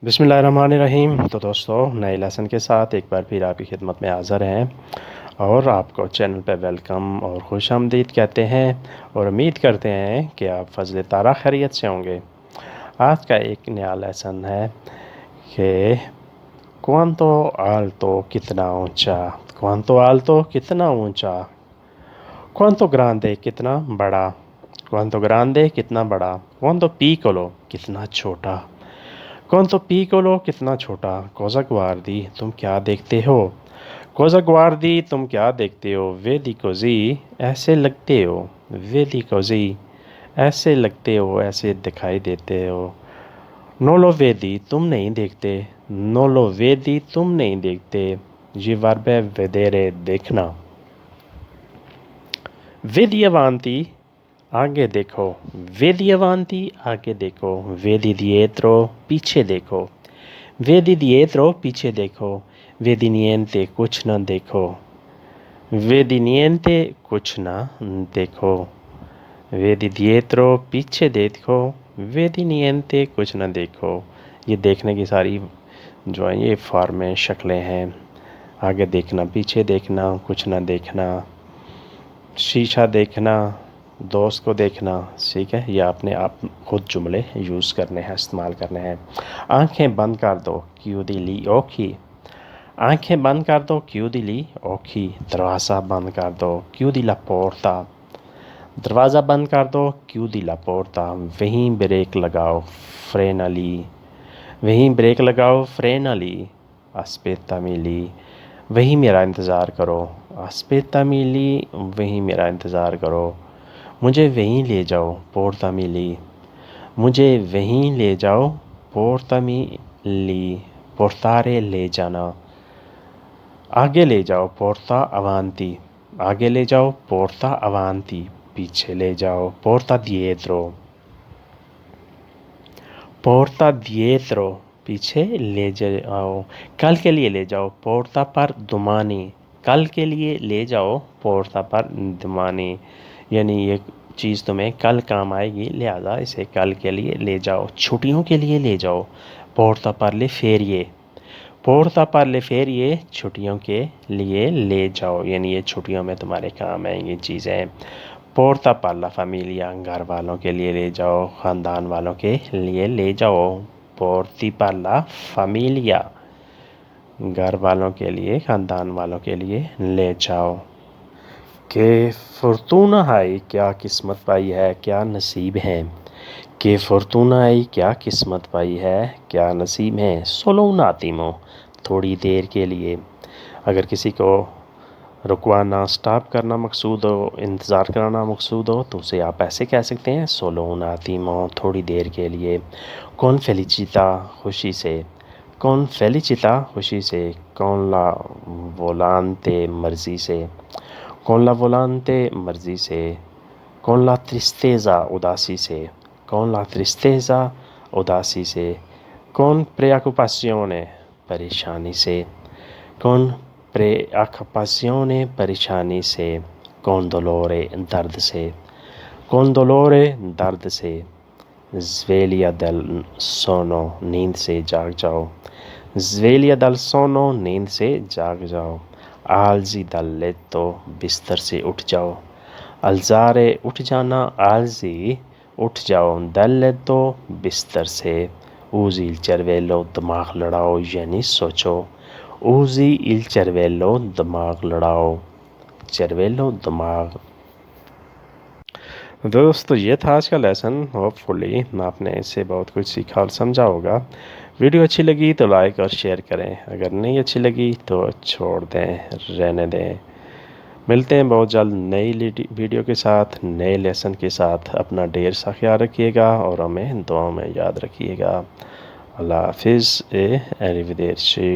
बिस्मिल्लाहिर्रहमानिर्रहीम। तो दोस्तों, नए लेसन के साथ एक बार फिर आपकी खिदमत में हाज़िर हैं और आपको चैनल पे वेलकम और खुशामदीद कहते हैं और उम्मीद करते हैं कि आप फजल तारा खैरियत से होंगे। आज का एक नया लेसन है कि क्वांतो आल्तो कितना ऊंचा, क्वांतो आल्तो कितना ऊंचा, क्वांतो ग्रांडे कितना बड़ा, क्वांतो ग्रांडे कितना बड़ा, क्वांतो पिकोलो कितना छोटा, क्वांतो पिकोलो कितना छोटा। कोज़ा ग्वार्दी तुम क्या देखते हो, कोज़ा ग्वार्दी तुम क्या देखते हो, वेदी कोज़ी ऐसे लगते हो, वेदी कोज़ी ऐसे लगते हो, ऐसे दिखाई देते हो। नोलो वेदी तुम नहीं देखते, नोलो वेदी तुम नहीं देखते। जी वर्बे वेदेरे देखना। वेदी अवांती आगे देखो, वेदी अवांती आगे देखो, वेदी दिएत्रो पीछे देखो, वेदी दिएत्रो पीछे देखो, वेदी नियंते कुछ न देखो, वेदी नियंते कुछ न देखो, वेदी दिएत्रो पीछे देखो, वेदी नियंते कुछ न देखो। ये देखने की सारी जो है ये फॉर्में शक्लें हैं। आगे देखना, पीछे देखना, कुछ न देखना, शीशा देखना, दोस्त को देखना। ठीक है, ये आपने आप खुद जुमले यूज़ करने हैं, इस्तेमाल करने हैं। आंखें बंद कर दो, chiudi gli occhi, आंखें बंद कर दो, chiudi gli occhi, दरवाज़ा बंद कर दो, chiudi la porta, दरवाज़ा बंद कर दो, chiudi la porta। वहीं ब्रेक लगाओ, frena lì, वहीं ब्रेक लगाओ, frena lì, aspettami lì, वहीं मेरा इंतज़ार करो, aspettami lì, वहीं मेरा इंतज़ार करो। मुझे वहीं ले जाओ, portami lì, मुझे वहीं ले जाओ, portami lì, portare ले जाना। आगे ले जाओ, porta avanti, आगे ले जाओ, porta avanti, पीछे ले जाओ, porta dietro, porta dietro, पीछे ले जाओ। कल के लिए ले जाओ, porta per domani, कल के लिए ले जाओ, porta per domani, यानी ये चीज़ तुम्हें कल काम आएगी, लिहाजा इसे कल के लिए ले जाओ। छुट्टियों के लिए ले जाओ, porta per le ferie, porta per le ferie, छुट्टियों के लिए ले जाओ, यानी ये छुट्टियों में तुम्हारे काम आएंगी चीज़ें। porta per la famiglia, घर वालों के लिए ले जाओ, ख़ानदान वालों के लिए ले जाओ। porti per la famiglia, घर वालों के लिए, ख़ानदान वालों के लिए ले जाओ। कि फॉर्तूना है, क्या किस्मत पाई है, क्या नसीब है। कि फॉर्तूना है, क्या किस्मत पाई है, क्या नसीब है। सोलो un attimo, थोड़ी देर के लिए। अगर किसी को रुकवाना, स्टॉप करना मकसूद हो, इंतज़ार कराना मकसूद हो, तो उसे आप ऐसे कह सकते हैं, सोलो un attimo, थोड़ी देर के लिए। कौन felicita, खुशी से, कौन felicita, खुशी से। कौन ला volante, मर्ज़ी से, कौन ला volante, मर्ज़ी से। कौन ला tristeza, उदासी से, कौन ला tristeza, उदासी से। कौन preoccupazione, परेशानी से, कौन preoccupazione, परेशानी से। कौन dolore, दर्द से, कौन dolore, दर्द से। sveglia dal sonno, नींद से जाग जाओ, sveglia dal sonno, नींद से जाग जाओ। alzi dal letto, बिस्तर से उठ जाओ, alzare, उठ जाना, alzi, उठ जाओ, dal letto, बिस्तर से। usi il cervello, दिमाग लड़ाओ यानी सोचो, usi il cervello, दिमाग लड़ाओ, cervello, दिमाग। दोस्तों, ये था आज का लेसन। होपफुली आपने इससे बहुत कुछ सीखा और समझा होगा। वीडियो अच्छी लगी तो लाइक और शेयर करें, अगर नहीं अच्छी लगी तो छोड़ दें, रहने दें। मिलते हैं बहुत जल्द नई वीडियो के साथ, नए लेसन के साथ। अपना ढेर सा ख्याल रखिएगा और हमें दुआओं में याद रखिएगा। अल्लाह हाफिज़, arrivederci।